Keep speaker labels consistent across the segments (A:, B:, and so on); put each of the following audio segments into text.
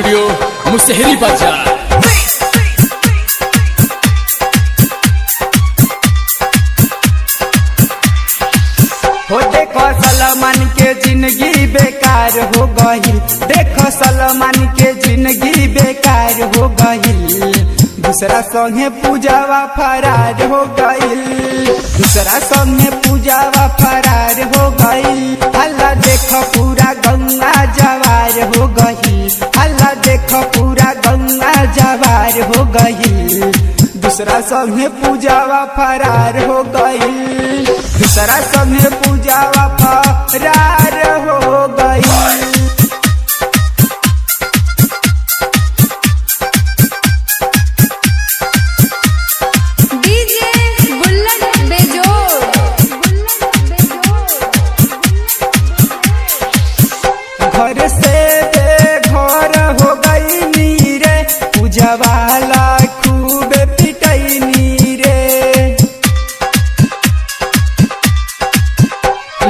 A: Studio Musahari बाजार।
B: हो देखो सलमान के जिंदगी बेकार हो गई, देखो सलमान के जिंदगी बेकार हो गई। दूसरा संगे पूजावा फरार हो गई, दूसरा संगे पूजावा फरार हो गई। हल्ला देखो पूरा गंगा जवार हो गई, हल्ला देखो पूरा गंगा जवार हो गई। दूसरा संगे पूजावा फरार हो गई, दूसरा संगे पूजावा फरार हो गई। घर से बेघर हो गई नीरे, पूजावाला खूब पिटैनी रे।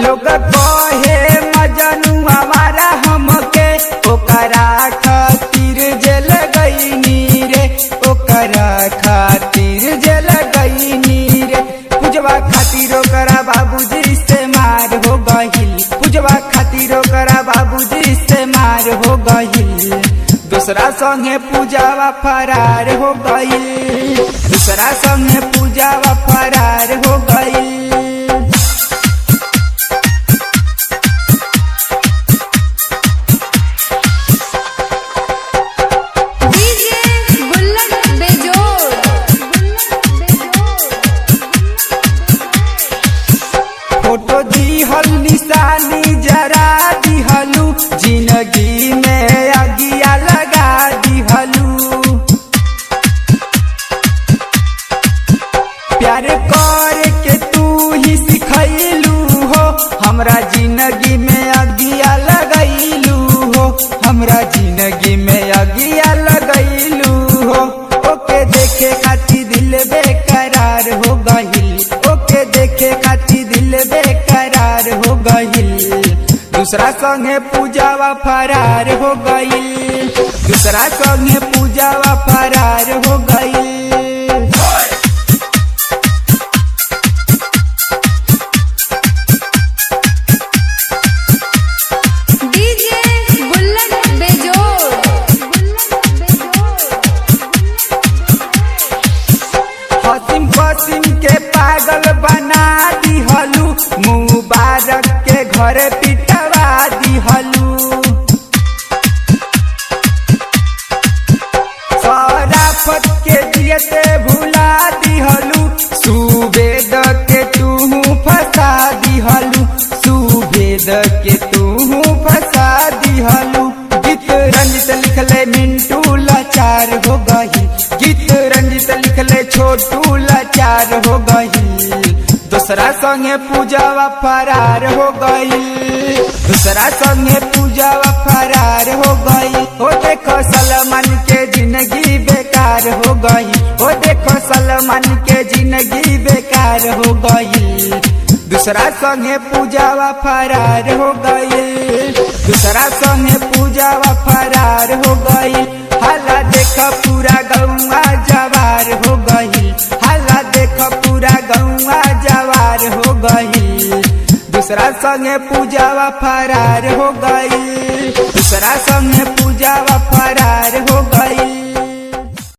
B: लोग कहे मजनू हमारा हमके, ओकरा खातिर जेल गईनी रे, ओकरा खातिर जेल गईनी रे। पूजवा खातिर ओकरा बाबूजी से मार हो गई, पूजवा खातिर ओकरा बाबूजी से मार हो गई। दूसरा संगे पूजावा फरार हो गई, दूसरा संगे पूजावा फरार हो गई। फोटो दिहल निशानी जरा दिहलू, जिंदगी में अगिया लगा दिहलू। प्यार कर के तू ही सिखैलू हो, हमरा जिंदगी में अगिया लगैलू हो, हमरा जिंदगी में अगिया लगैलू हो। ओके देखे खातिर दिल बेकरार हो गई, ओके देखे खातिर दिल बेकरार हो गई। दूसरा संगे पूजावा फरार हो गई, दूसरा संगे पूजावा फरार हो गई। हसीम वसीम के पागल बना दिहलू, मुबारक के घर पिटवा दिहलू। शराफत के जियते भुला दिहलू, सुबेद के तू फंसा दिहलू, सुबेद के तू फंसा दिहलू। गीत रंजित लिखले मिंटू लाचार हो गई, गीत रंजित लिखले छोटू लाचार हो गई। दूसरा संगे पूजावा फरार हो गई, दूसरा संगे पूजावा फरार हो गई। हो देखो सलमान के जिंदगी बेकार हो गई, हो देखो सलमान के जिंदगी बेकार हो गई। दूसरा संगे पूजावा फरार हो गई, दूसरा संगे पूजावा फरार हो गई। हल्ला देखो पूरा गौवा जवार हो गई, हल्ला देखो पूरा गौवा जवार हो गई। दूसरा संगे पूजावा फरार हो गई, दूसरा संगे